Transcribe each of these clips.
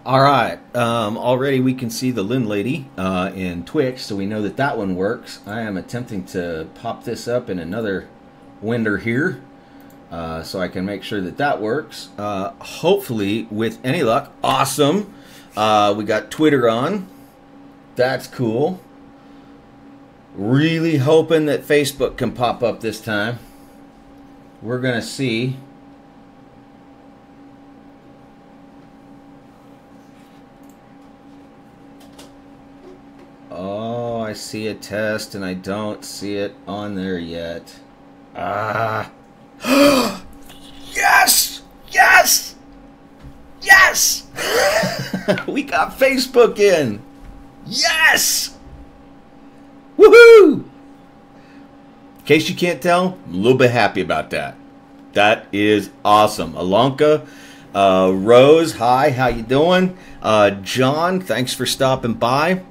All right. Already we can see the Lynn Lady in Twitch, so we know that that one works. I am attempting to pop this up in another window here, so I can make sure that that works. Hopefully, with any luck. Awesome. We got Twitter on. That's cool. Really hoping that Facebook can pop up this time. We're going to see. Oh, I see a test and I don't see it on there yet. Ah. Yes! Yes! Yes! We got Facebook in. Yes! Woohoo! In case you can't tell, I'm a little bit happy about that. That is awesome. Alonka, Rose, hi, how you doing? John, thanks for stopping by.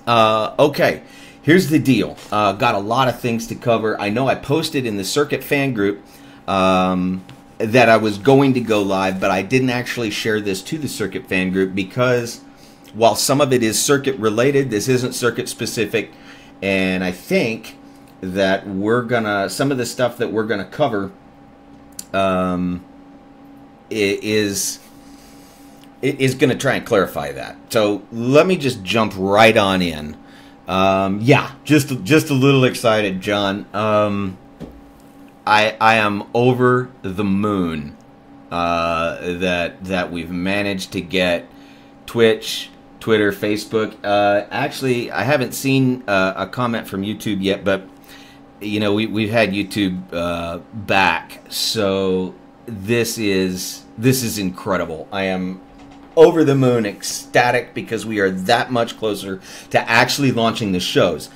Okay, here's the deal. Got a lot of things to cover. I know I posted in the Circuit fan group that I was going to go live, but I didn't actually share this to the Circuit fan group because while some of it is Circuit related, this isn't Circuit specific, and I think that some of the stuff that we're gonna cover is going to try and clarify that. So let me just jump right on in. Yeah, just a little excited, John. I am over the moon that we've managed to get Twitch, Twitter, Facebook. Actually, I haven't seen a comment from YouTube yet, but you know we've had YouTube back, so this is incredible. I am over the moon, ecstatic, because we are that much closer to actually launching the shows.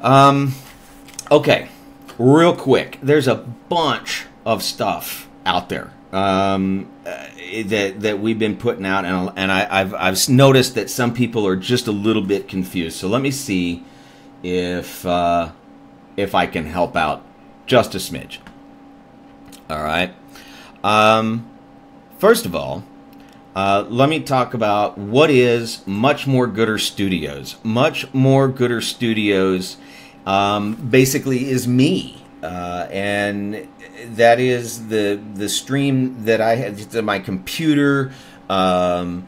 Okay, real quick, there's a bunch of stuff out there that we've been putting out, and I've noticed that some people are just a little bit confused. So let me see if I can help out just a smidge. All right. First of all, let me talk about what is Much More Gooder Studios. Much More Gooder Studios basically is me, and that is the stream that I have to my computer, the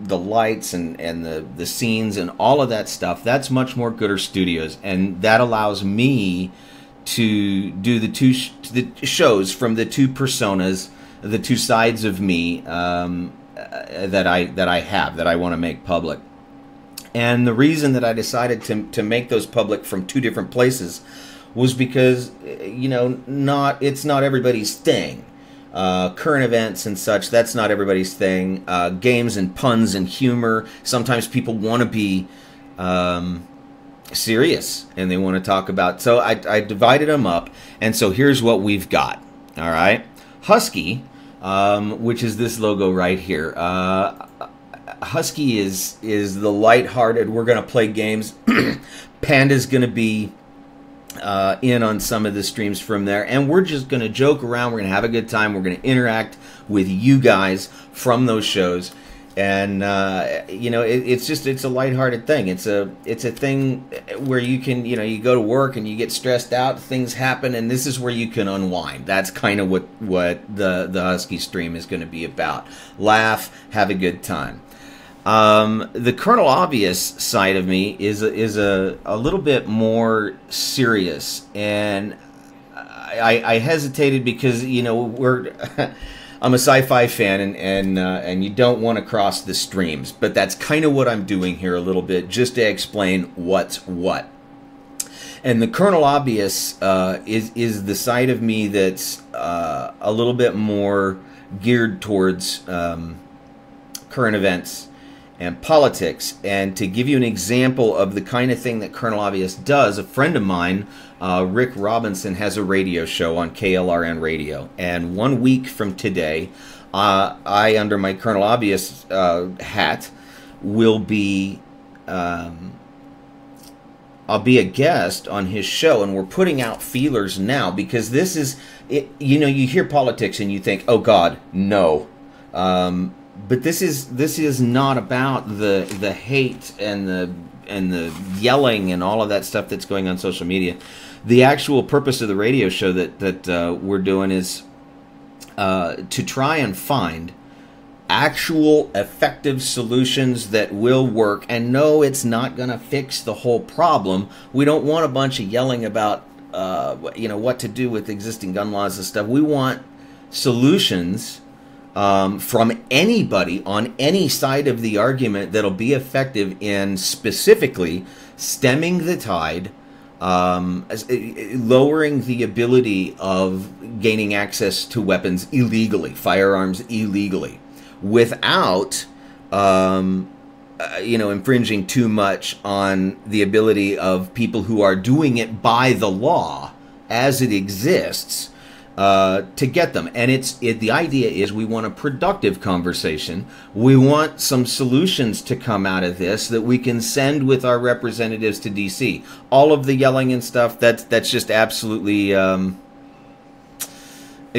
lights and the scenes and all of that stuff. That's Much More Gooder Studios, and that allows me to do the shows from the two personas, the two sides of me that I want to make public. And the reason that I decided to make those public from two different places was because, you know, it's not everybody's thing. Current events and such, that's not everybody's thing. Games and puns and humor. Sometimes people want to be serious and they want to talk about. So I divided them up, and so here's what we've got. All right. Husky, which is this logo right here. Husky is the lighthearted. We're going to play games. Panda's going to be in on some of the streams from there, and we're just going to joke around. We're going to have a good time. We're going to interact with you guys from those shows, and you know, it's a lighthearted thing. It's a thing where you can, you know, you go to work and you get stressed out, things happen, and this is where you can unwind. That's kind of what the Husky stream is going to be about. Laugh, have a good time. The Colonel Obvious side of me is a little bit more serious, and I hesitated because, you know, I'm a sci-fi fan, and you don't want to cross the streams, but that's kind of what I'm doing here a little bit, just to explain what's what. And the Colonel Obvious is the side of me that's a little bit more geared towards current events and politics. And to give you an example of the kind of thing that Colonel Obvious does, a friend of mine, Rick Robinson, has a radio show on KLRN Radio. And 1 week from today, I, under my Colonel Obvious hat, will be I'll be a guest on his show, and we're putting out feelers now because this is, you know, you hear politics and you think, oh God, no. But this is not about the hate and the yelling and all of that stuff that's going on social media. The actual purpose of the radio show that we're doing is to try and find actual effective solutions that will work. And no, it's not going to fix the whole problem. We don't want a bunch of yelling about what to do with existing gun laws and stuff. We want solutions from anybody on any side of the argument that'll be effective in specifically stemming the tide, lowering the ability of gaining access to weapons illegally, firearms illegally, without infringing too much on the ability of people who are doing it by the law as it exists to get them. And the idea is we want a productive conversation. We want some solutions to come out of this that we can send with our representatives to DC. All of the yelling and stuff, that's just absolutely it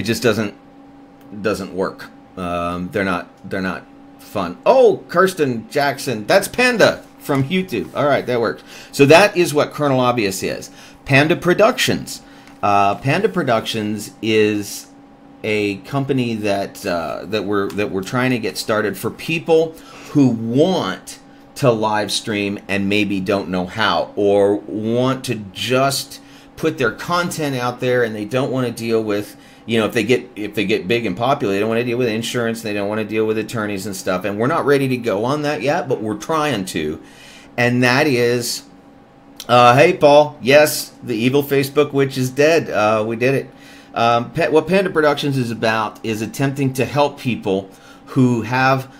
just doesn't work. They're not fun. Oh, Kirsten Jackson, that's Panda from YouTube. All right, that works. So that is what Colonel Obvious is. Panda Productions. Panda Productions is a company that we're trying to get started for people who want to live stream and maybe don't know how, or want to just put their content out there and they don't want to deal with, if they get big and popular, they don't want to deal with insurance, they don't want to deal with attorneys and stuff. And we're not ready to go on that yet, but we're trying to. And that is, hey Paul, yes, the evil Facebook witch is dead. We did it. What Panda Productions is about is attempting to help people who have,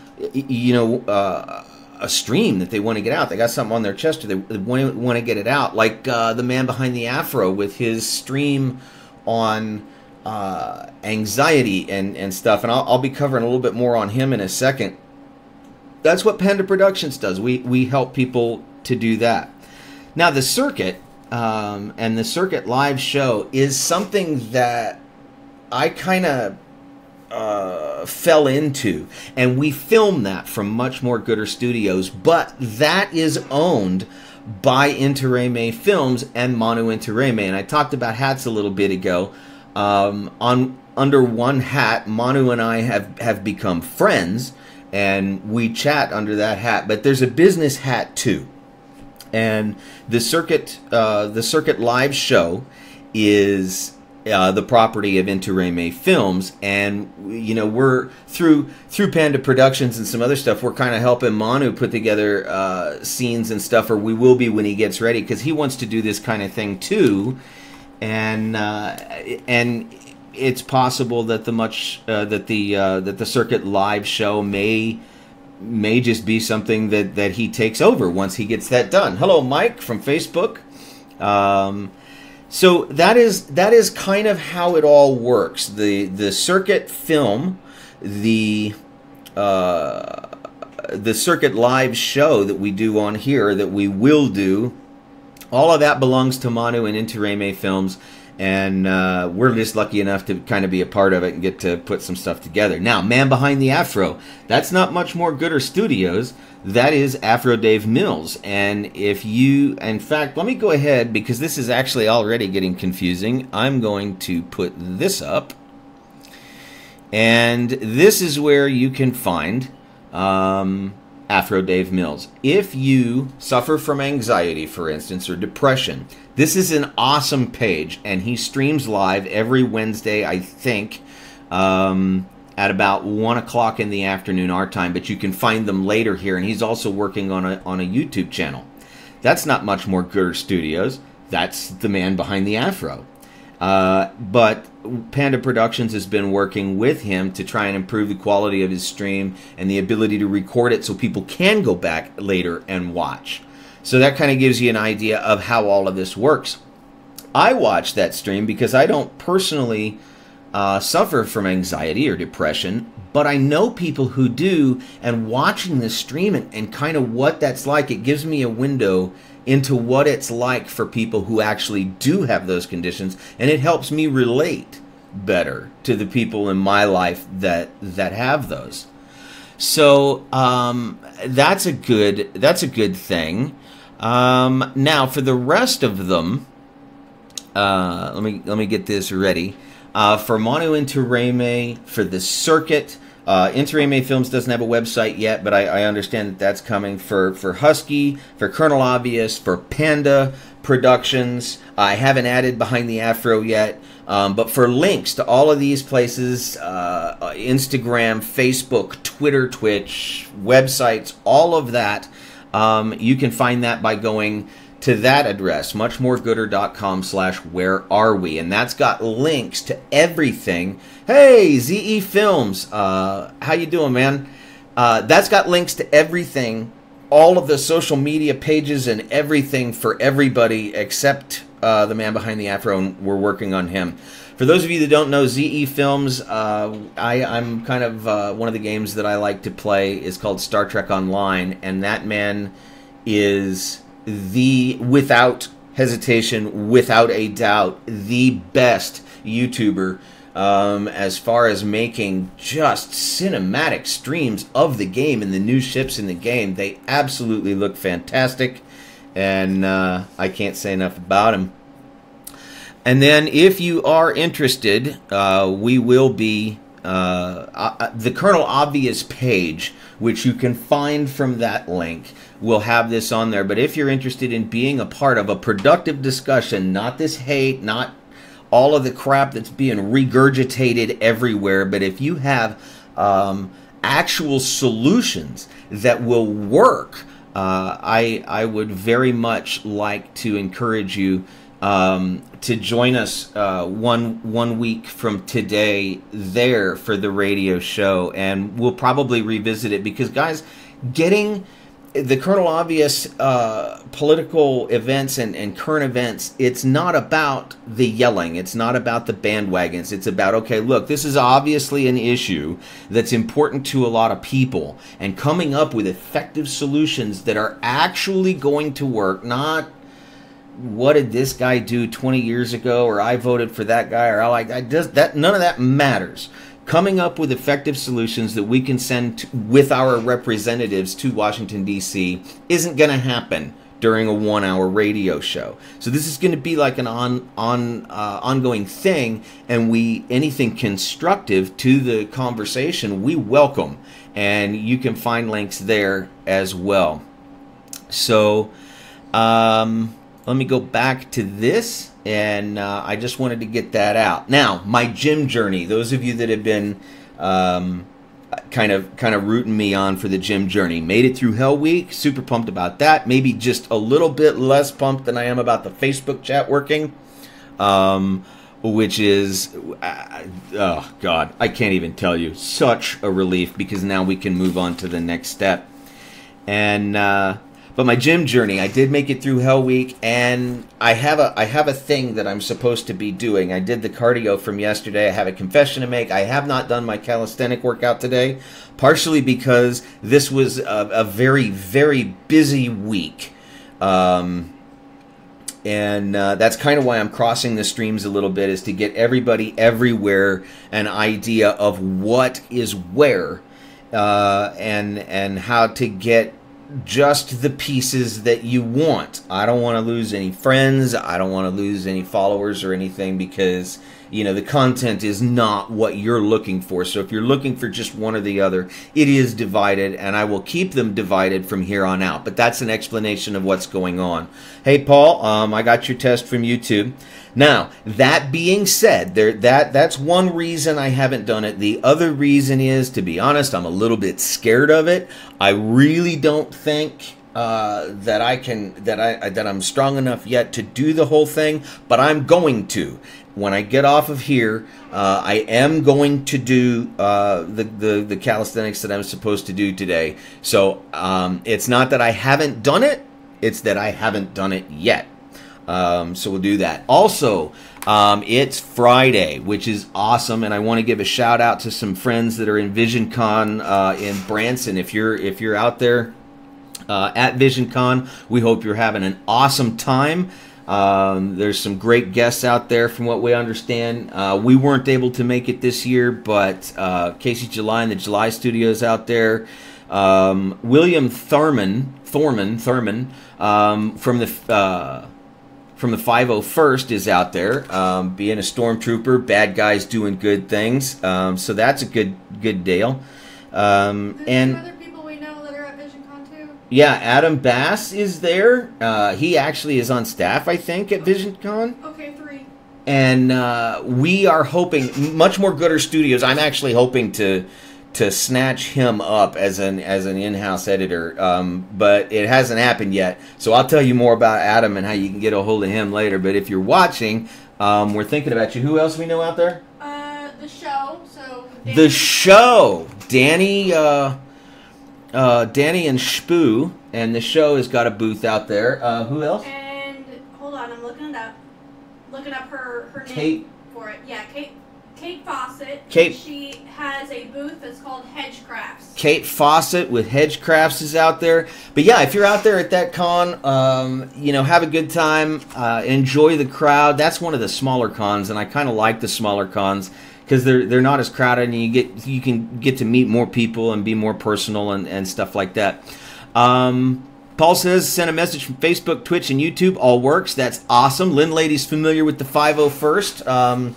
a stream that they want to get out. They got something on their chest, or they want to get it out. Like the man behind the afro with his stream on anxiety and stuff. And I'll be covering a little bit more on him in a second. That's what Panda Productions does. We help people to do that. Now, the circuit and the circuit live show is something that I kind of fell into, and we film that from Much More Gooder Studios, but that is owned by Intereme Films and Manu Intereme. And I talked about hats a little bit ago. Under one hat, Manu and I have become friends, and we chat under that hat. But there's a business hat too. And the circuit live show is the property of Intereme Films, and we're through Panda Productions and some other stuff. We're kind of helping Manu put together scenes and stuff, or we will be when he gets ready, because he wants to do this kind of thing too. And it's possible that the circuit live show may just be something that he takes over once he gets that done. Hello, Mike from Facebook. So that is kind of how it all works. The circuit film, the circuit live show that we do on here, that we will do, all of that belongs to Manu and Intereme Films. And we're just lucky enough to kind of be a part of it and get to put some stuff together. Now, man behind the afro, that's not Much More Gooder Studios. That is Afro Dave Mills. And in fact, let me go ahead, because this is actually already getting confusing. I'm going to put this up. And this is where you can find Afro Dave Mills. If you suffer from anxiety, for instance, or depression, this is an awesome page, and he streams live every Wednesday, I think, at about 1 o'clock in the afternoon our time, but you can find them later here, and he's also working on a YouTube channel. That's not Much More Gooder Studios. That's the man behind the afro. But Panda Productions has been working with him to try and improve the quality of his stream and the ability to record it so people can go back later and watch. So that kind of gives you an idea of how all of this works. I watch that stream because I don't personally suffer from anxiety or depression, but I know people who do, and watching this stream and kind of what that's like, it gives me a window into what it's like for people who actually do have those conditions, and it helps me relate better to the people in my life that have those. So that's a good thing. Now for the rest of them, let me get this ready. For Mono Interreme, for the circuit, Interreme Films doesn't have a website yet, but I understand that that's coming. For Husky, for Colonel Obvious, for Panda Productions, I haven't added Behind the Afro yet. But for links to all of these places, Instagram, Facebook, Twitter, Twitch, websites, all of that, you can find that by going to that address, muchmoregooder.com/wherearwe, and that's got links to everything. Hey, ZE Films, how you doing, man? That's got links to everything, all of the social media pages and everything for everybody except the man behind the afro, and we're working on him. For those of you that don't know, ZE Films, I'm kind of one of the games that I like to play is called Star Trek Online, and that man is without hesitation, without a doubt, the best YouTuber as far as making just cinematic streams of the game and the new ships in the game. They absolutely look fantastic, and I can't say enough about him. And then if you are interested, we will be the Colonel Obvious page, which you can find from that link, will have this on there. But if you're interested in being a part of a productive discussion, not this hate, not all of the crap that's being regurgitated everywhere, but if you have actual solutions that will work, I would very much like to encourage you to join us one week from today there for the radio show, and we'll probably revisit it because, guys, getting the Colonel Obvious political events and current events, it's not about the yelling, it's not about the bandwagons, it's about, okay, look, this is obviously an issue that's important to a lot of people, and coming up with effective solutions that are actually going to work, not what did this guy do 20 years ago, or I voted for that guy, or I like that. None of that matters. Coming up with effective solutions that we can send with our representatives to Washington, D.C. isn't going to happen during a 1-hour radio show. So this is going to be like an ongoing thing, and anything constructive to the conversation we welcome, and you can find links there as well. So let me go back to this, and I just wanted to get that out. Now, my gym journey. Those of you that have been kind of rooting me on for the gym journey, made it through Hell Week. Super pumped about that. Maybe just a little bit less pumped than I am about the Facebook chat working, which is, oh God, I can't even tell you. Such a relief, because now we can move on to the next step. And but my gym journey, I did make it through Hell Week, and I have a thing that I'm supposed to be doing. I did the cardio from yesterday. I have a confession to make. I have not done my calisthenic workout today, partially because this was a very, very busy week. And that's kind of why I'm crossing the streams a little bit, is to get everybody everywhere an idea of what is where, and how to get just the pieces that you want. I don't want to lose any friends. I don't want to lose any followers or anything, because, you know, the content is not what you're looking for. So if you're looking for just one or the other, it is divided, and I will keep them divided from here on out. But that's an explanation of what's going on. Hey, Paul, I got your test from YouTube. Now, that being said, that's one reason I haven't done it. The other reason is, to be honest, I'm a little bit scared of it. I really don't think that I'm strong enough yet to do the whole thing, but I'm going to. When I get off of here, I am going to do the calisthenics that I'm supposed to do today. So it's not that I haven't done it, it's that I haven't done it yet. So we'll do that. Also, it's Friday, which is awesome, and I want to give a shout out to some friends that are in VisionCon in Branson. If you're out there at VisionCon, we hope you're having an awesome time. There's some great guests out there from what we understand. We weren't able to make it this year, but Casey July and the July Studios out there. William Thurman from the 501st is out there, being a stormtrooper. Bad guys doing good things. So that's a good deal. And other people we know that are at VisionCon too. Yeah, Adam Bass is there. He actually is on staff, I think, at VisionCon. Okay, 3. And we are hoping much more Gooder Studios. I'm actually hoping to snatch him up as an in-house editor, but it hasn't happened yet. So I'll tell you more about Adam and how you can get a hold of him later. But if you're watching, we're thinking about you. Who else we know out there? The show. So Danny. The show, Danny and Spoo, and the show has got a booth out there. Who else? And hold on, I'm looking it up. Looking up her name Kate. For it. Yeah, Kate Fawcett. Kate. She has a booth that's called Hedgecrafts. Kate Fawcett with Hedgecrafts is out there. But yeah, if you're out there at that con, have a good time. Enjoy the crowd. That's one of the smaller cons, and I kind of like the smaller cons because they're not as crowded, and you can get to meet more people and be more personal and stuff like that. Paul says, send a message from Facebook, Twitch, and YouTube. All works. That's awesome. Lynn Lady's familiar with the 501st.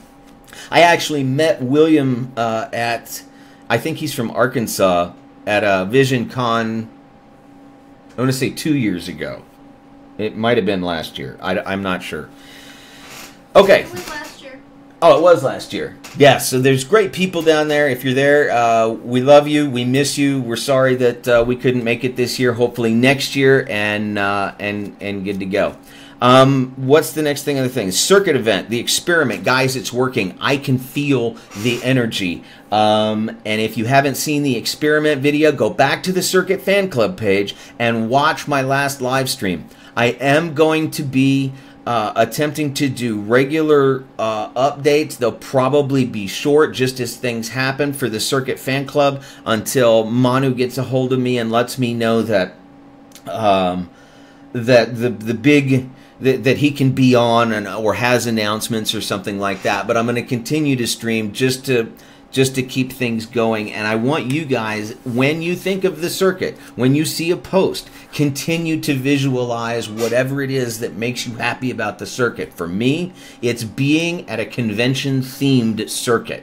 I actually met William at, I think he's from Arkansas, at a VisionCon, I want to say 2 years ago. It might have been last year. I'm not sure. Okay. It was last year. Oh, it was last year. Yeah, so there's great people down there. If you're there, we love you. We miss you. We're sorry that we couldn't make it this year. Hopefully next year, and good to go. What's the next thing on the thing? Circuit event, the experiment. Guys, it's working. I can feel the energy. And if you haven't seen the experiment video, go back to the Circuit Fan Club page and watch my last live stream. I am going to be attempting to do regular updates. They'll probably be short just as things happen for the Circuit Fan Club until Manu gets a hold of me and lets me know that that he can be on or has announcements or something like that. But I'm going to continue to stream just to keep things going. And I want you guys, when you think of the circuit, when you see a post, continue to visualize whatever it is that makes you happy about the circuit. For me, it's being at a convention-themed circuit,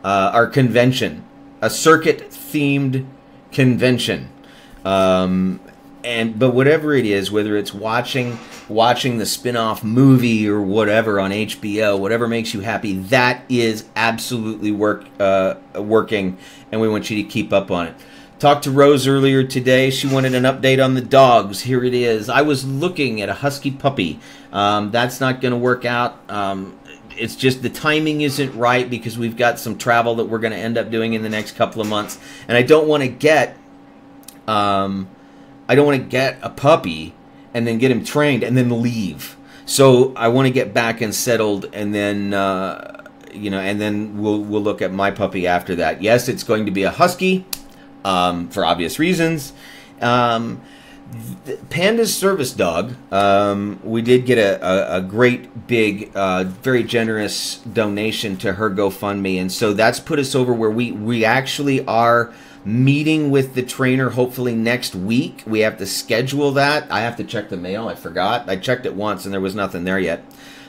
or convention, a circuit-themed convention. But whatever it is, whether it's watching the spin-off movie or whatever on HBO, whatever makes you happy, that is absolutely working, and we want you to keep up on it. Talked to Rose earlier today. She wanted an update on the dogs. Here it is. I was looking at a husky puppy. That's not going to work out. It's just the timing isn't right because we've got some travel that we're going to end up doing in the next couple of months, and I don't want to get a puppy and then get him trained and then leave. So I want to get back and settled, and then and then we'll look at my puppy after that. Yes, it's going to be a husky, for obvious reasons. Panda's service dog. We did get a great big, very generous donation to her GoFundMe, and so that's put us over where we actually are meeting with the trainer hopefully next week. We have to schedule that. I have to check the mail. I forgot. I checked it once and there was nothing there yet.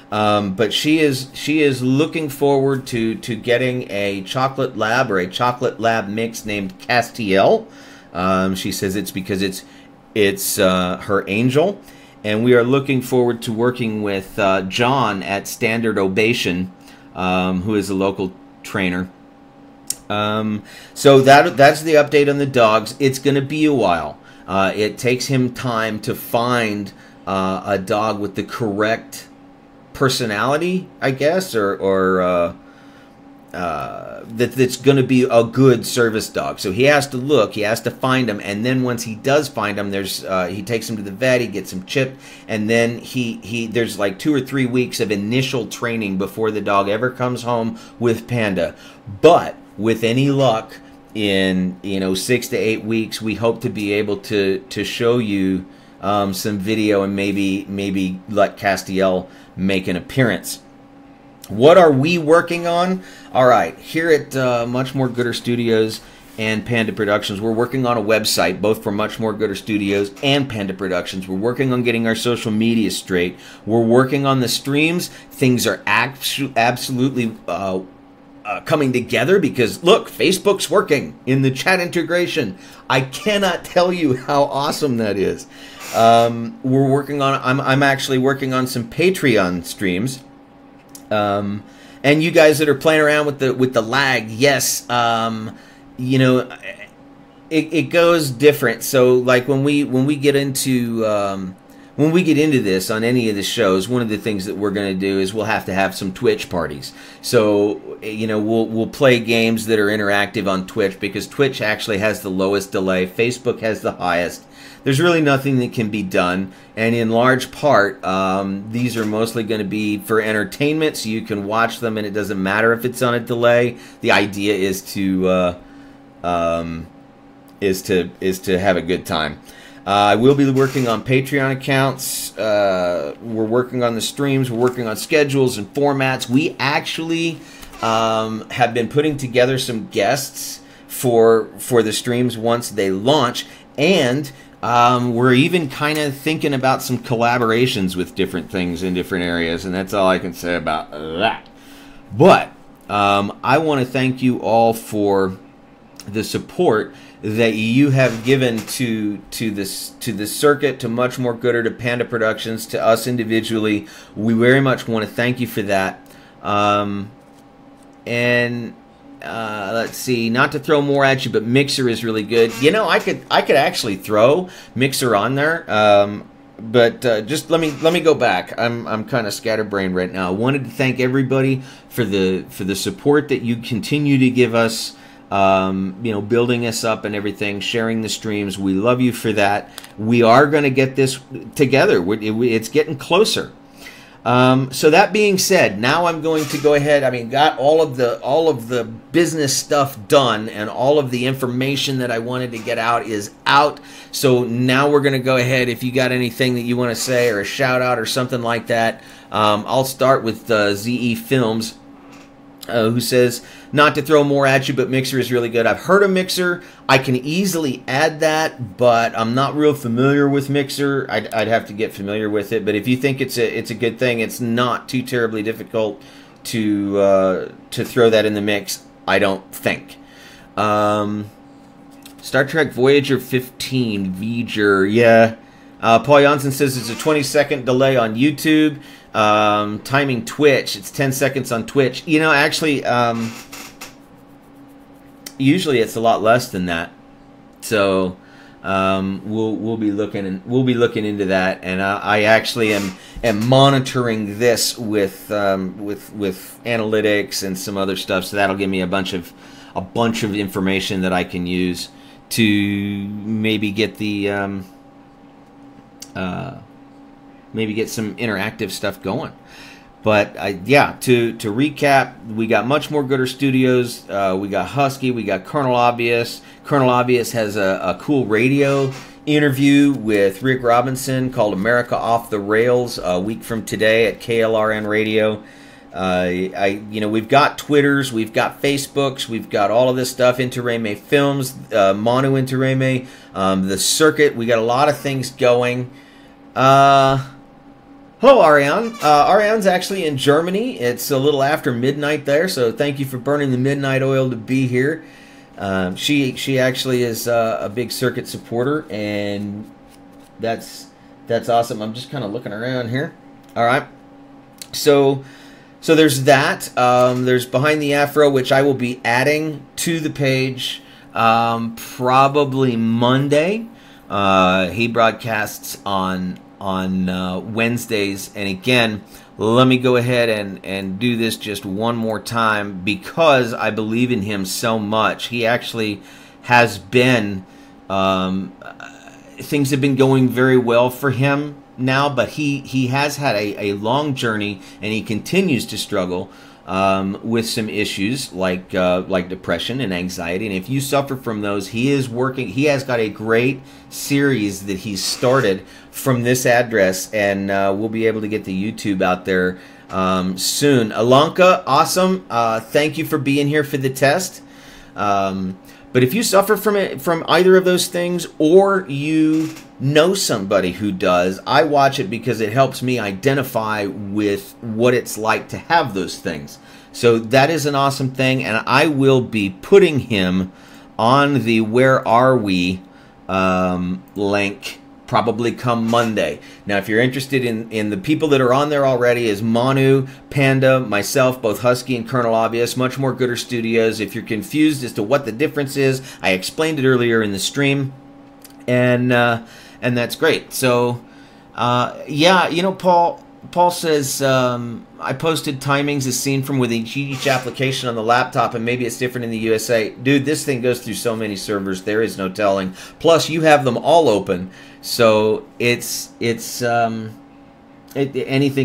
But she is looking forward to getting a chocolate lab or a chocolate lab mix named Castiel. She says it's because it's her angel, and we are looking forward to working with John at Standard Ovation, who is a local trainer. So that's the update on the dogs. It's going to be a while. It takes him time to find a dog with the correct personality, I guess, or that's going to be a good service dog. So he has to look, he has to find them, and then once he does find them, he takes him to the vet, he gets him chipped, and then there's like 2 or 3 weeks of initial training before the dog ever comes home with Panda. But with any luck, in 6 to 8 weeks, we hope to be able to show you some video, and maybe let Castiel make an appearance. What are we working on? All right, here at Much More Gooder Studios and Panda Productions, we're working on a website, both for Much More Gooder Studios and Panda Productions. We're working on getting our social media straight. We're working on the streams. Things are absolutely coming together because, look, Facebook's working in the chat integration. I cannot tell you how awesome that is. We're working on, I'm actually working on some Patreon streams. And you guys that are playing around with the lag, yes, you know, it goes different. So like when we get into this on any of the shows, one of the things that we're going to do is we'll have to have some Twitch parties. So, you know, we'll play games that are interactive on Twitch because Twitch actually has the lowest delay. Facebook has the highest. There's really nothing that can be done, and in large part, these are mostly going to be for entertainment, so you can watch them, and it doesn't matter if it's on a delay. The idea is to have a good time. I will be working on Patreon accounts. We're working on the streams. We're working on schedules and formats. We actually have been putting together some guests for the streams once they launch, and we're even kind of thinking about some collaborations with different things in different areas, and that's all I can say about that. But I want to thank you all for the support that you have given to this circuit, to Much More Gooder, to Panda Productions, to us individually. We very much want to thank you for that. Let's see, not to throw more at you, but Mixer is really good. You know, I could actually throw Mixer on there, but just let me go back. I'm kind of scatterbrained right now. I wanted to thank everybody for the support that you continue to give us. You know, building us up and everything, sharing the streams. We love you for that. We are going to get this together. It's getting closer. So that being said, now I'm going to go ahead. I mean, got all of the business stuff done, and all of the information that I wanted to get out is out. So now we're going to go ahead. If you got anything that you want to say or a shout out or something like that, I'll start with ZE Films. Who says, not to throw more at you, but Mixer is really good. I've heard of Mixer. I can easily add that, but I'm not real familiar with Mixer. I'd have to get familiar with it. But if you think it's a good thing, it's not too terribly difficult to throw that in the mix, I don't think. Star Trek Voyager 15, Voyager, yeah. Paul Janssen says it's a 20-second delay on YouTube. Timing Twitch, it's 10 seconds on Twitch. You know, actually, usually it's a lot less than that. So we'll be looking into that, and I actually am monitoring this with analytics and some other stuff. So that'll give me a bunch of information that I can use to maybe get the maybe get some interactive stuff going. But yeah, to recap, we got Much More Gooder Studios, we got Husky, we got Colonel Obvious. Colonel Obvious has a cool radio interview with Rick Robinson called America Off the Rails, a week from today at KLRN Radio. You know, we've got Twitters, we've got Facebooks, we've got all of this stuff, Interreme Films, Mono Interreme, the circuit. We got a lot of things going. Hello, Ariane. Ariane's actually in Germany. It's a little after midnight there, so thank you for burning the midnight oil to be here. She actually is a big circuit supporter, and that's awesome. I'm just kind of looking around here. All right, so there's that. There's Behind the Afro, which I will be adding to the page probably Monday. He broadcasts on Wednesdays, and again, let me go ahead and do this just one more time because I believe in him so much. He actually has been things have been going very well for him now, but he has had a long journey, and he continues to struggle. with some issues like depression and anxiety. And if you suffer from those, he is working. He has got a great series that he's started from this address, and we'll be able to get the YouTube out there soon. Alanka, awesome. Thank you for being here for the test. But if you suffer from either of those things, or you know somebody who does, I watch it because it helps me identify with what it's like to have those things. So that is an awesome thing, and I will be putting him on the Where Are We link probably come Monday. Now, if you're interested in the people that are on there already, is Manu, Panda, myself, both Husky and Colonel Obvious, much more Gooder Studios. If you're confused as to what the difference is, I explained it earlier in the stream, and that's great. So, yeah, you know, Paul says, I posted timings as seen from within each application on the laptop, and maybe it's different in the USA. Dude, this thing goes through so many servers, there is no telling. Plus, you have them all open, so anything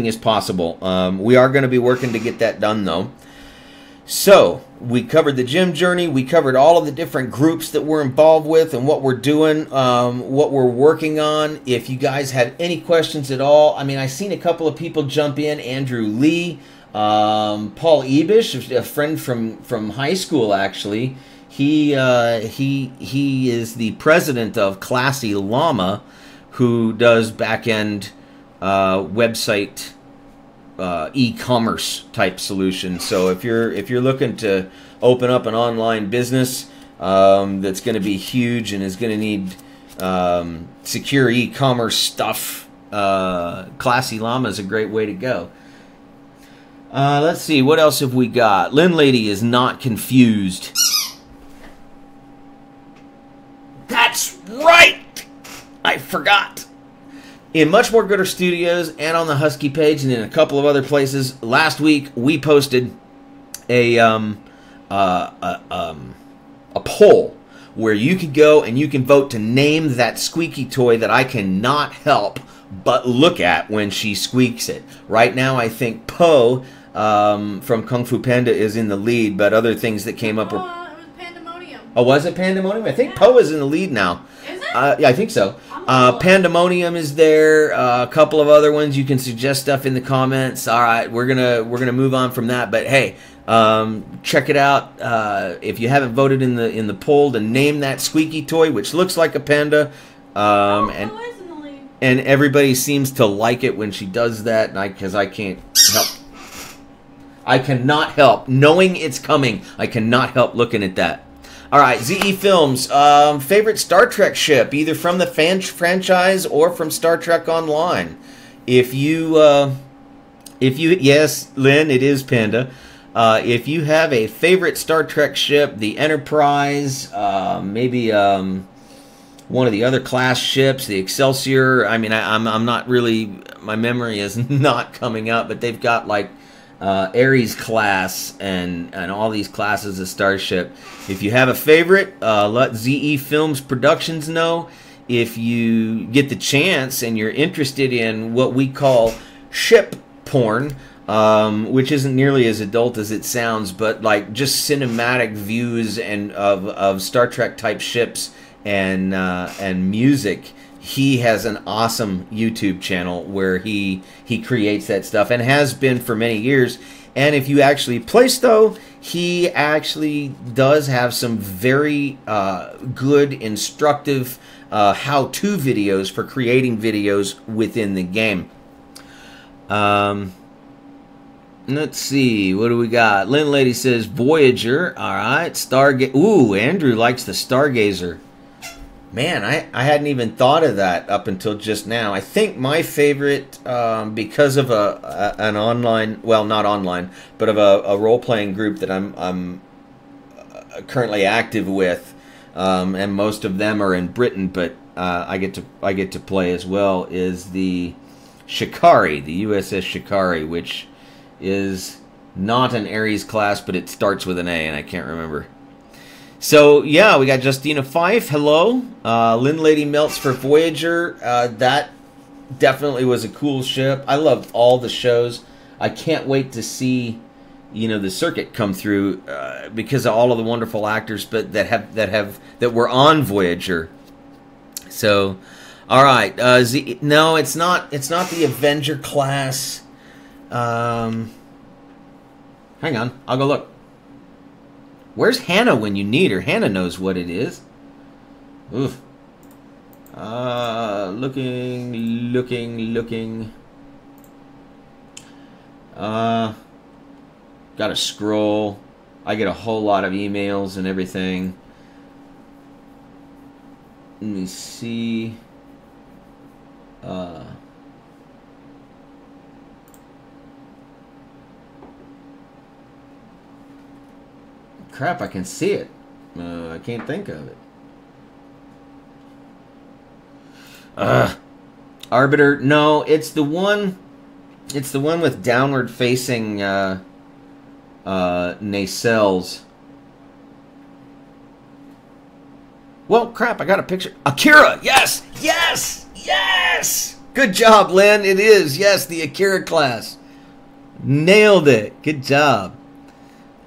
is possible. We are going to be working to get that done, though. So, we covered the gym journey. We covered all of the different groups that we're involved with and what we're doing, what we're working on. If you guys have any questions at all, I mean, I've seen a couple of people jump in. Andrew Lee, Paul Ebish, a friend from high school, actually. He is the president of Classy Llama, who does back-end website e-commerce type solution. So if you're looking to open up an online business that's going to be huge and is going to need secure e-commerce stuff, Classy Llama is a great way to go. Let's see, what else have we got? Lynn Lady is not confused. That's right! I forgot. In Much More Gooder Studios and on the Husky page and in a couple of other places, last week we posted a poll where you could go and you can vote to name that squeaky toy that I cannot help but look at when she squeaks it. Right now I think Poe from Kung Fu Panda is in the lead, but other things that came up were... it was Pandemonium. Oh, was it Pandemonium? I think Poe is in the lead now. Is it? Yeah, I think so. Pandemonium is there. A couple of other ones. You can suggest stuff in the comments. All right, we're gonna move on from that. But hey, check it out. If you haven't voted in the poll to name that squeaky toy, which looks like a panda, and everybody seems to like it when she does that. Because I can't help. I cannot help knowing it's coming. I cannot help looking at that. All right, ZE Films, favorite Star Trek ship, either from the franchise or from Star Trek Online. If you, yes, Lynn, it is Panda. If you have a favorite Star Trek ship, the Enterprise, maybe one of the other class ships, the Excelsior. I mean, I'm not really, my memory is not coming up, but they've got like Ares class and all these classes of starship. If you have a favorite, let ZE Films Productions know. If you get the chance and you're interested in what we call ship porn, which isn't nearly as adult as it sounds, but like just cinematic views and of Star Trek type ships and music. He has an awesome YouTube channel where he creates that stuff and has been for many years. And if you actually play Stowe, he actually does have some very good, instructive how-to videos for creating videos within the game. Let's see, what do we got? Lynn Lady says Voyager. All right, Stargazer. Ooh, Andrew likes the Stargazer. Man, I hadn't even thought of that up until just now. I think my favorite, because of an online, well, not online, but of a role-playing group that I'm currently active with, and most of them are in Britain, but I get to play as well, is the Shikari, the USS Shikari, which is not an Ares class, but it starts with an A, and I can't remember. So, yeah, we got Justina Fife, hello. Lynn Lady Melts for Voyager. That definitely was a cool ship. I love all the shows. I can't wait to see the circuit come through because of all of the wonderful actors, but that were on Voyager. So, all right, no, it's not the Avenger class. Hang on, I'll go look. Where's Hannah when you need her? Hannah knows what it is. Oof. Looking. Gotta scroll. I get a whole lot of emails and everything. Let me see. Crap, I can see it. I can't think of it. Arbiter, no, it's the one with downward facing nacelles. Well, crap, I got a picture. Akira, yes! Good job, Lynn. It is, yes, the Akira class. Nailed it. Good job.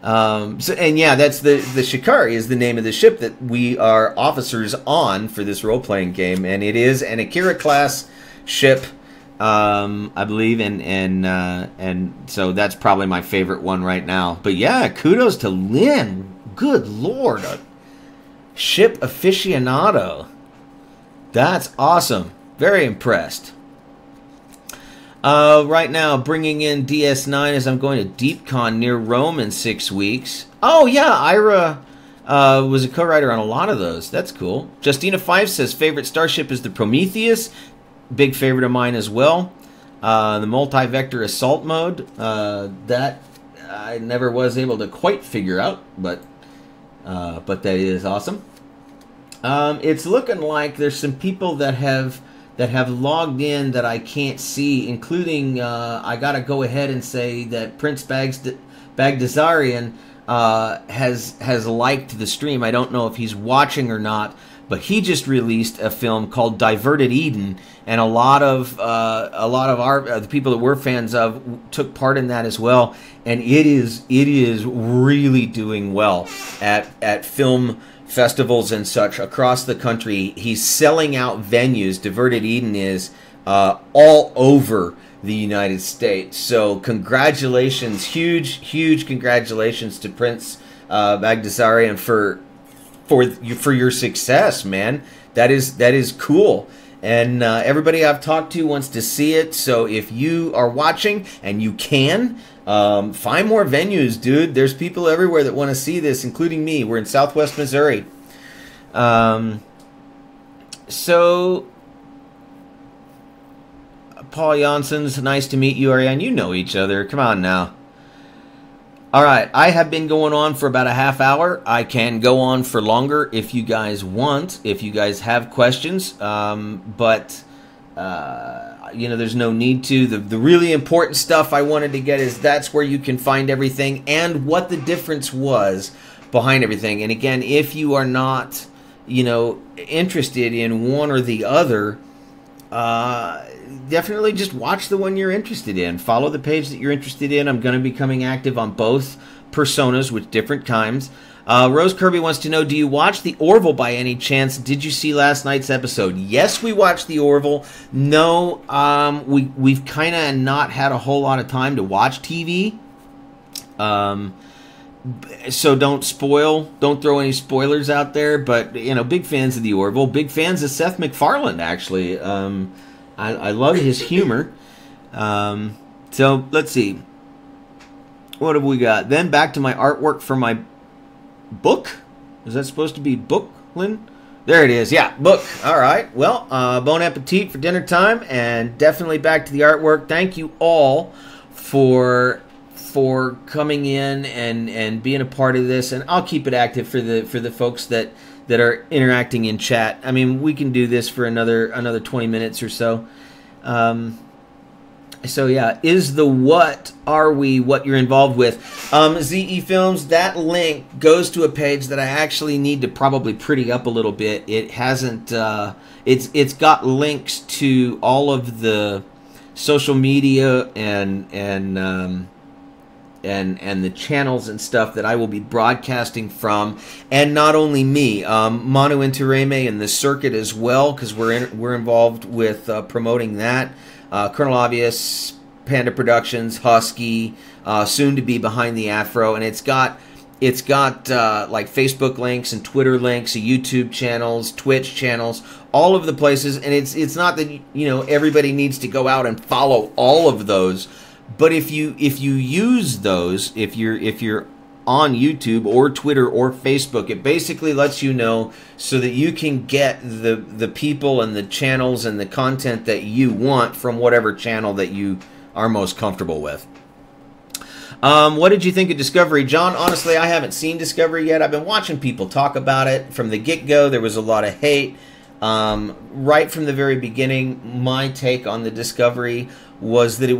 That's the Shikari is the name of the ship that we are officers on for this role-playing game, and it is an Akira class ship, I believe, and so that's probably my favorite one right now. But yeah, kudos to Lynn. Good Lord, a ship aficionado. That's awesome. Very impressed. Right now, bringing in DS9 as I'm going to DeepCon near Rome in 6 weeks. Oh, yeah, Ira was a co-writer on a lot of those. That's cool. Justina Five says, favorite starship is the Prometheus. Big favorite of mine as well. The multi-vector assault mode. That I never was able to quite figure out, but that is awesome. It's looking like there's some people that have logged in that I can't see, including I gotta go ahead and say that Prince Bagdasarian has liked the stream. I don't know if he's watching or not, but he just released a film called Diverted Eden, and a lot of the people that we're fans of took part in that as well, and it is really doing well at film festivals and such across the country. He's selling out venues. Diverted Eden is all over the United States. So congratulations, huge congratulations to Prince Bagdasarian for your success, man. That is cool. And everybody I've talked to wants to see it. So if you are watching and you can, find more venues, dude. There's people everywhere that want to see this, including me. We're in Southwest Missouri. So Paul Janssens, nice to meet you, Ariane. You know each other. Come on now. All right, I have been going on for about a half hour. I can go on for longer if you guys want, if you guys have questions. But there's no need to. The really important stuff I wanted to get is that's where you can find everything and what the difference was behind everything. And again, if you are not, interested in one or the other, definitely just watch the one you're interested in. Follow the page that you're interested in. I'm going to be coming active on both personas with different times. Rose Kirby wants to know, do you watch The Orville by any chance? Did you see last night's episode? Yes, we watched The Orville. No, we've kind of not had a whole lot of time to watch TV. So don't throw any spoilers out there. But, big fans of The Orville. Big fans of Seth MacFarlane, actually. I love his humor. So let's see. What have we got? Then back to my artwork for my book. Is that supposed to be book, Lynn? There it is. Yeah, book. All right. Well, bon appetit for dinner time, and definitely back to the artwork. Thank you all for coming in and being a part of this, and I'll keep it active for the folks that are interacting in chat. I mean, we can do this for another 20 minutes or so. So yeah, is the what you're involved with? ZE Films, that link goes to a page that I actually need to probably pretty up a little bit. It hasn't, it's got links to all of the social media and and the channels and stuff that I will be broadcasting from, and not only me, Manu Intereme and the circuit as well, because we're involved with promoting that. Colonel Obvious, Panda Productions, Husky, soon to be Behind the Afro, and it's got like Facebook links and Twitter links, YouTube channels, Twitch channels, all of the places. And it's not that, you know, everybody needs to go out and follow all of those, but if you use those, if you're on YouTube or Twitter or Facebook, it basically lets you know so that you can get the people and the channels and the content that you want from whatever channel that you are most comfortable with. What did you think of Discovery, John? Honestly, I haven't seen Discovery yet. I've been watching people talk about it from the get-go. There was a lot of hate. Right from the very beginning, my take on the Discovery was that it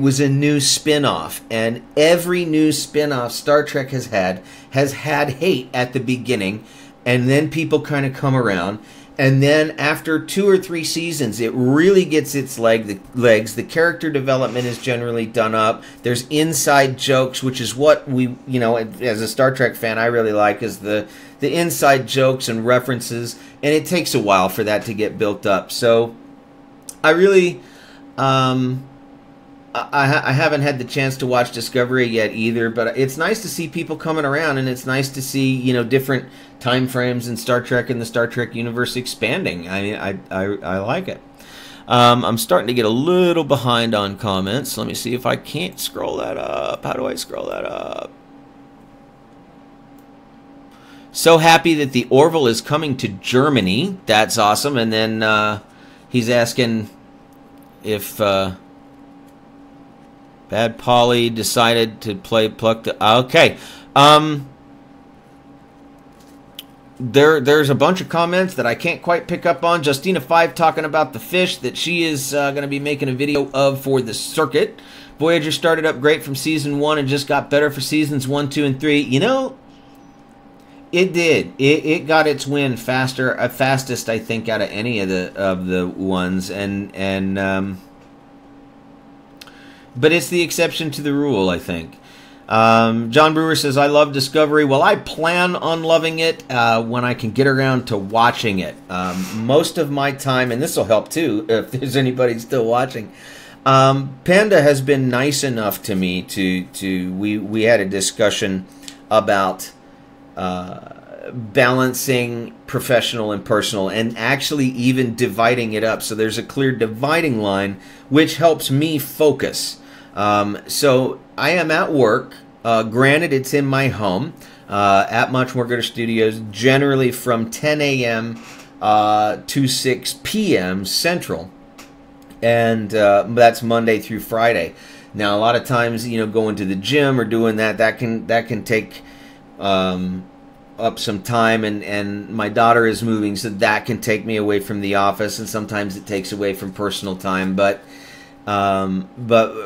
was a new spin-off, and every new spin-off Star Trek has had hate at the beginning, and then people kind of come around. And then after 2 or 3 seasons, it really gets its legs. The character development is generally done up. There's inside jokes, which is what we, you know, as a Star Trek fan, I really like, is the inside jokes and references. And it takes a while for that to get built up. So I really, I haven't had the chance to watch Discovery yet either, but it's nice to see people coming around, and it's nice to see, you know, different time frames in Star Trek and the Star Trek universe expanding. I mean, I like it. I'm starting to get a little behind on comments. Let me see if I can't scroll that up. How do I scroll that up? So happy that the Orville is coming to Germany. That's awesome. And then he's asking if Bad Polly decided to play Pluck the... Okay. There's a bunch of comments that I can't quite pick up on. Justina5 talking about the fish that she is going to be making a video of for the circuit. Voyager started up great from season 1 and just got better for seasons 1, 2, and 3. You know, it did. It got its win fastest, I think, out of any of the ones, but it's the exception to the rule, I think. John Brewer says, I love Discovery. Well, I plan on loving it when I can get around to watching it. Most of my time, and this will help too, if there's anybody still watching, Panda has been nice enough to me we had a discussion about balancing professional and personal, and actually even dividing it up. So there's a clear dividing line, which helps me focus. So I am at work. Granted, it's in my home at Much More Gooder Studios, generally from 10 a.m. To 6 p.m. Central, and that's Monday through Friday. Now, a lot of times, you know, going to the gym or doing that can take up some time, and my daughter is moving, so that can take me away from the office, and sometimes it takes away from personal time. But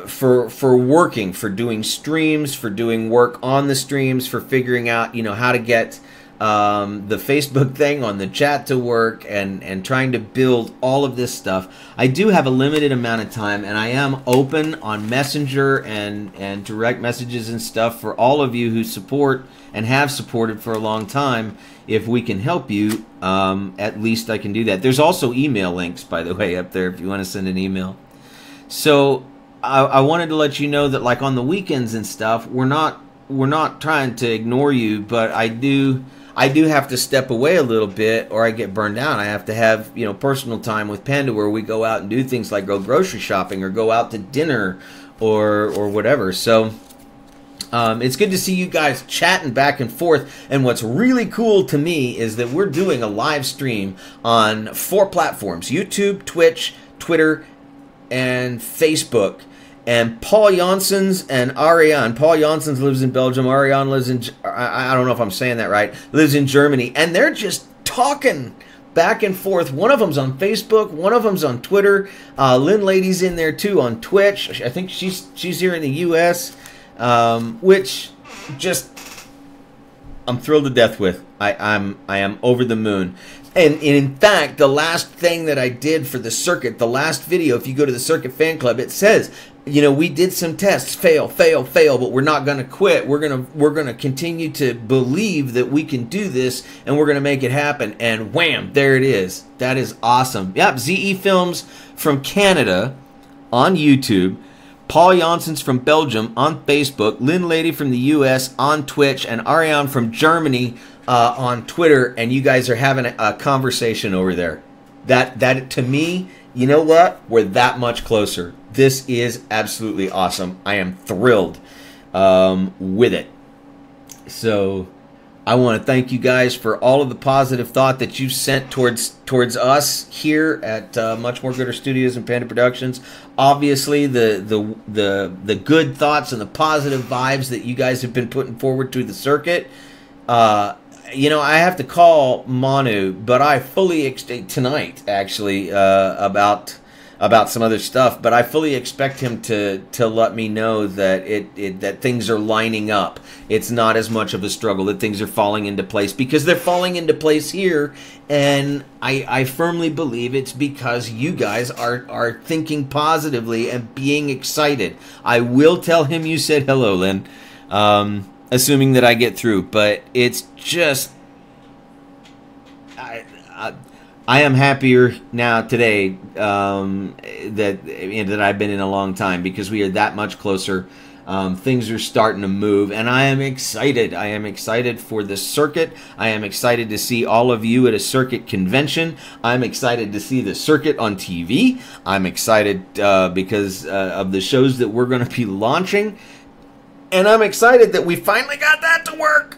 for working, for doing streams, for doing work on the streams, for figuring out, you know, how to get the Facebook thing on the chat to work, and trying to build all of this stuff, I do have a limited amount of time, and I am open on Messenger and direct messages and stuff for all of you who support and have supported for a long time. If we can help you, at least I can do that. There's also email links, by the way, up there if you want to send an email. So I wanted to let you know that, like, on the weekends and stuff, we're not trying to ignore you, but I do have to step away a little bit, or I get burned out. I have to have, you know, personal time with Panda, where we go out and do things like go grocery shopping or go out to dinner or whatever. So it's good to see you guys chatting back and forth. And what's really cool to me is that we're doing a live stream on 4 platforms: YouTube, Twitch, Twitter, and Facebook. And Paul Janssens and Ariane. Paul Janssens lives in Belgium. Ariane lives in, I don't know if I'm saying that right, lives in Germany. And they're just talking back and forth. One of them's on Facebook. One of them's on Twitter. Lynn Lady's in there too on Twitch. I think she's here in the U.S., which just I'm thrilled to death with. I am over the moon. And in fact, the last thing that I did for the circuit, the last video, if you go to the Circuit Fan Club, it says you know, we did some tests, fail, but we're not going to quit. We're going to continue to believe that we can do this, and we're going to make it happen. And wham, there it is. That is awesome. Yep, ZE Films from Canada on YouTube. Paul Janssens from Belgium on Facebook. Lynn Lady from the U.S. on Twitch. And Ariane from Germany on Twitter. And you guys are having a conversation over there. That to me, you know what? We're that much closer. This is absolutely awesome. I am thrilled with it. So I want to thank you guys for all of the positive thought that you sent towards us here at Much More Gooder Studios and Panda Productions. Obviously, the good thoughts and the positive vibes that you guys have been putting forward to the circuit. You know, I have to call Manu, but I fully tonight actually about some other stuff. But I fully expect him to let me know that that things are lining up. It's not as much of a struggle. That things are falling into place, because they're falling into place here, and I firmly believe it's because you guys are thinking positively and being excited. I will tell him you said hello, Lynn. Assuming that I get through, but it's just I am happier now today that I've been in a long time, because we are that much closer. Things are starting to move, and I am excited. I am excited for the circuit. I am excited to see all of you at a circuit convention. I'm excited to see the circuit on TV. I'm excited because of the shows that we're going to be launching. And I'm excited that we finally got that to work.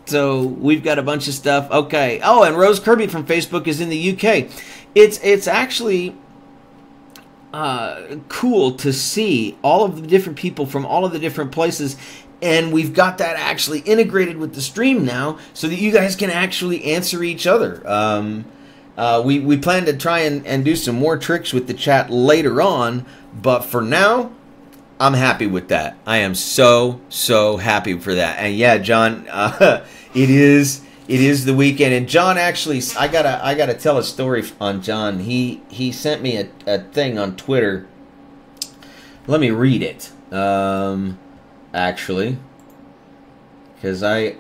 So we've got a bunch of stuff. Okay. Oh, and Rose Kirby from Facebook is in the UK. It's actually cool to see all of the different people from all of the different places. And we've got that actually integrated with the stream now, so that you guys can actually answer each other. We plan to try and do some more tricks with the chat later on. But for now, I'm happy with that. I am so happy for that. And yeah, John, it is the weekend. And John, actually, I gotta tell a story on John. He sent me a thing on Twitter. Let me read it. Actually, because I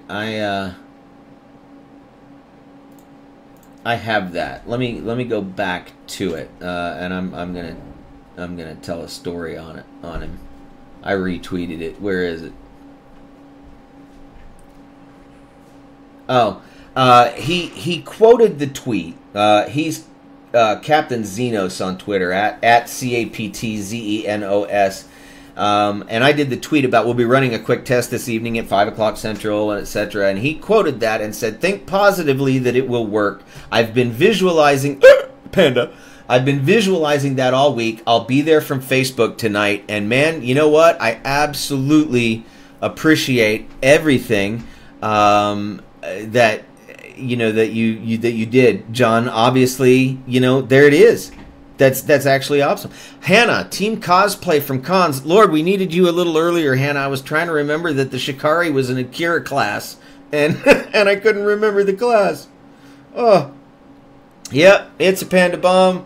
have that. Let me go back to it, and I'm gonna tell a story on him. I retweeted it. Where is it? Oh, he quoted the tweet. He's Captain Xenos on Twitter at CAPTZENOS. And I did the tweet about we'll be running a quick test this evening at 5 o'clock Central, etc. And he quoted that and said, "Think positively that it will work. I've been visualizing Panda. I've been visualizing that all week. I'll be there from Facebook tonight. And man, you know what? I absolutely appreciate everything that you did, John. Obviously, there it is. That's actually awesome. Hannah, Team Cosplay from Cons. Lord, we needed you a little earlier, Hannah. I was trying to remember that the Shikari was an Akira class, and and I couldn't remember the class. Oh, yep, it's a Panda Bomb.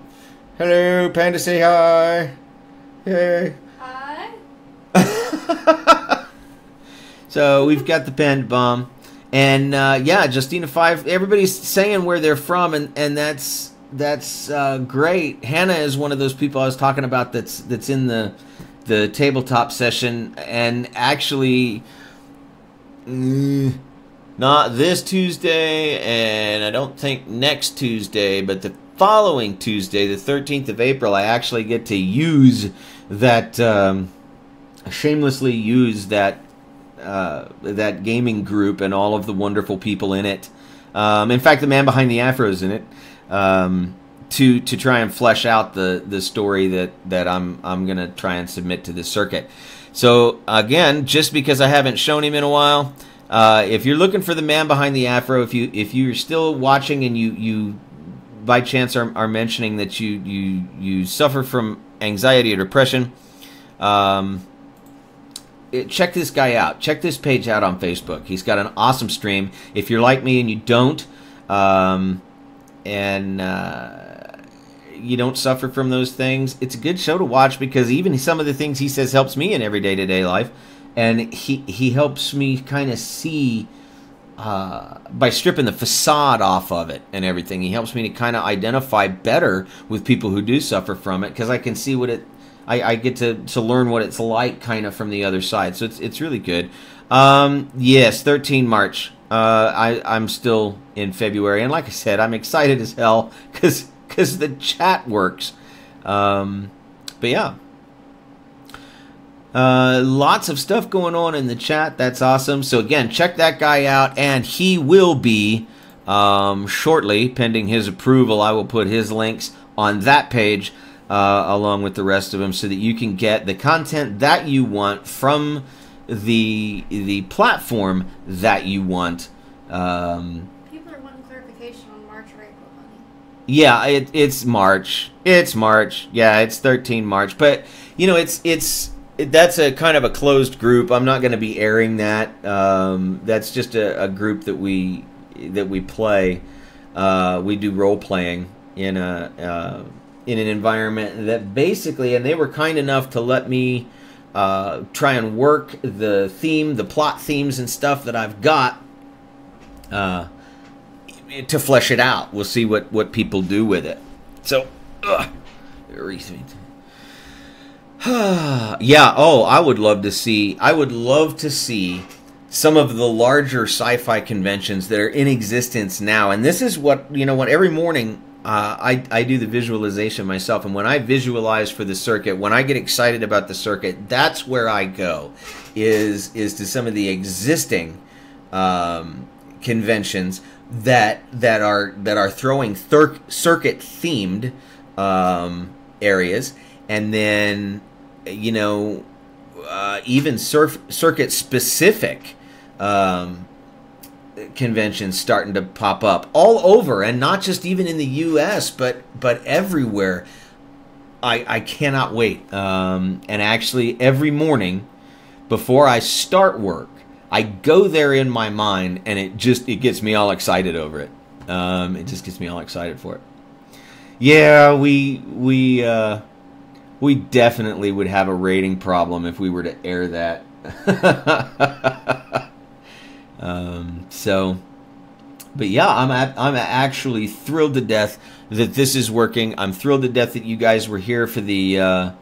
Hello, Panda, say hi. Hey. Hi. So we've got the Panda Bomb, and yeah, Justina 5. Everybody's saying where they're from, and that's great. Hannah is one of those people I was talking about that's in the tabletop session, and actually not this Tuesday, and I don't think next Tuesday, but the following Tuesday, the 13th of April, I actually get to use that, shamelessly use that gaming group and all of the wonderful people in it. In fact, the man behind the afro is in it. To try and flesh out the story that I'm gonna try and submit to the circuit. So again, just because I haven't shown him in a while, if you're looking for the man behind the afro, if you're still watching and you by chance are mentioning that you suffer from anxiety or depression, check this guy out. Check this page out on Facebook. He's got an awesome stream. If you're like me and you don't, and you don't suffer from those things, it's a good show to watch, because even some of the things he says helps me in everyday to-day life. And he helps me kind of see, by stripping the facade off of it and everything, he helps me to kind of identify better with people who do suffer from it, because I can see what I get to learn what it's like kind of from the other side. So it's really good. Yes, 13 March. I'm still in February, and like I said, I'm excited as hell because the chat works. But yeah. Lots of stuff going on in the chat. That's awesome. So again, check that guy out, and he will be shortly, pending his approval. I will put his links on that page along with the rest of them, so that you can get the content that you want from the platform that you want. People are wanting clarification on March or April, honey. Yeah, it's March. It's March. Yeah, it's 13 March. But you know, that's a kind of a closed group. I'm not going to be airing that. That's just a group that we play. We do role playing in an environment that basically, and they were kind enough to let me try and work the plot themes and stuff that I've got to flesh it out. We'll see what people do with it. So, yeah. Oh, I would love to see some of the larger sci-fi conventions that are in existence now. And this is what every morning I do the visualization myself, and when I visualize for the circuit, when I get excited about the circuit, that's where I go, is to some of the existing conventions that are throwing circuit themed areas, and then even circuit specific conventions starting to pop up all over, and not just even in the US, but everywhere. I cannot wait. And actually, every morning before I start work, I go there in my mind, and it gets me all excited over it. It just gets me all excited for it. Yeah, we definitely would have a rating problem if we were to air that. But yeah, I'm actually thrilled to death that this is working. I'm thrilled to death that you guys were here for the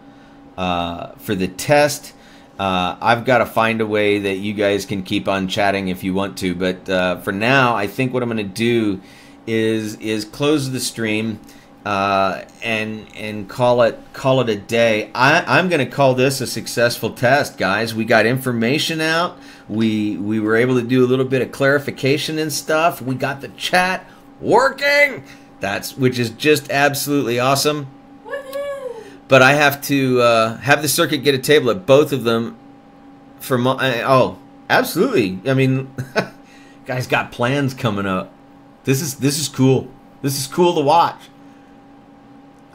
test. I've got to find a way that you guys can keep on chatting if you want to, but for now, I think what I'm going to do is close the stream and call it a day. I'm going to call this a successful test, guys. We got information out. We were able to do a little bit of clarification and stuff. We got the chat working. Which is just absolutely awesome. Woohoo! But I have to have the circuit get a table at both of them for oh, absolutely. I mean, guys got plans coming up. This is cool. This is cool to watch.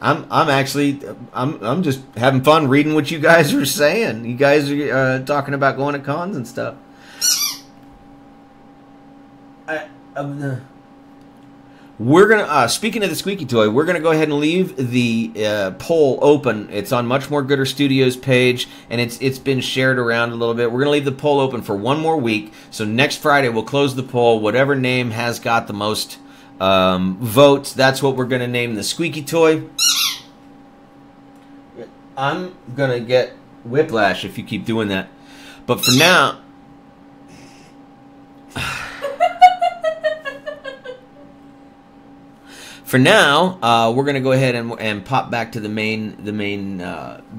I'm just having fun reading what you guys are saying. You guys are talking about going to cons and stuff. We're gonna speaking of the squeaky toy, we're gonna go ahead and leave the poll open. It's on Much More Gooder Studios page, and it's been shared around a little bit. We're gonna leave the poll open for one more week. So next Friday we'll close the poll. Whatever name has got the most votes, that's what we're gonna name the squeaky toy. I'm gonna get whiplash if you keep doing that. But for now, we're gonna go ahead and pop back to the main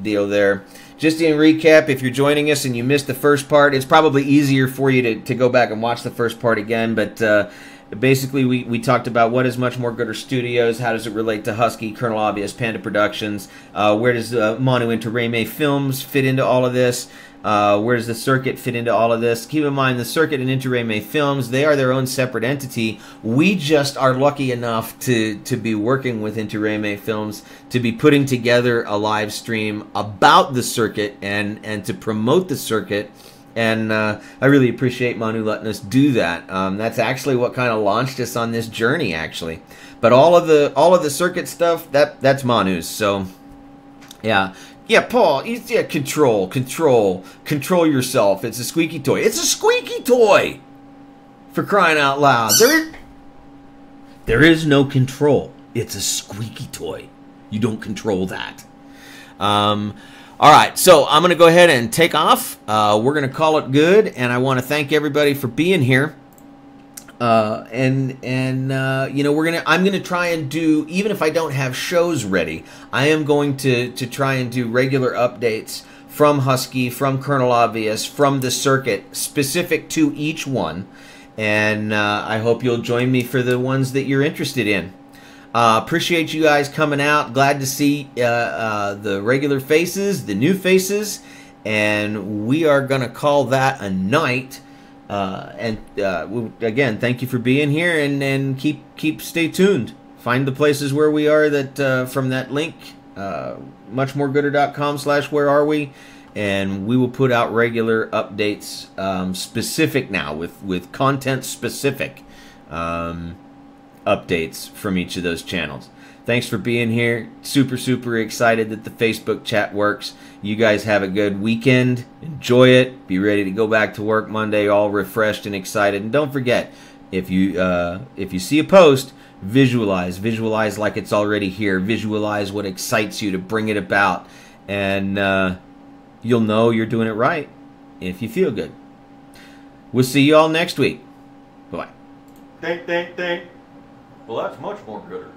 deal there. Just in recap, if you're joining us and you missed the first part, it's probably easier for you to go back and watch the first part again. But basically, we talked about what is Much More Gooder Studios, how does it relate to Husky, Colonel Obvious, Panda Productions, where does Manu Interreme Films fit into all of this, where does the circuit fit into all of this. Keep in mind, the circuit and Interreme Films, they are their own separate entity. We just are lucky enough to be working with Interreme Films, to be putting together a live stream about the circuit and to promote the circuit And I really appreciate Manu letting us do that. That's actually what kind of launched us on this journey, actually. But all of the circuit stuff, that's Manu's. So, yeah. Yeah, Paul, yeah, control yourself. It's a squeaky toy. It's a squeaky toy! For crying out loud. There is no control. It's a squeaky toy. You don't control that. All right, so I'm going to go ahead and take off. We're going to call it good, and I want to thank everybody for being here. You know, I'm gonna try and do, even if I don't have shows ready, I am going to try and do regular updates from Husky, from Colonel Obvious, from the circuit, specific to each one. And I hope you'll join me for the ones that you're interested in. Appreciate you guys coming out. Glad to see the regular faces, the new faces, and we are gonna call that a night. Again, thank you for being here, and stay tuned. Find the places where we are that from that link, muchmoregooder.com/wherearwe, and we will put out regular updates, specific now with content specific updates from each of those channels. Thanks for being here. Super excited that the Facebook chat works. You guys have a good weekend. Enjoy it. Be ready to go back to work Monday all refreshed and excited. And don't forget, if you see a post, visualize like it's already here. Visualize what excites you to bring it about, and you'll know you're doing it right if you feel good. We'll see you all next week. Bye-bye. Think. Well, that's much more gooder.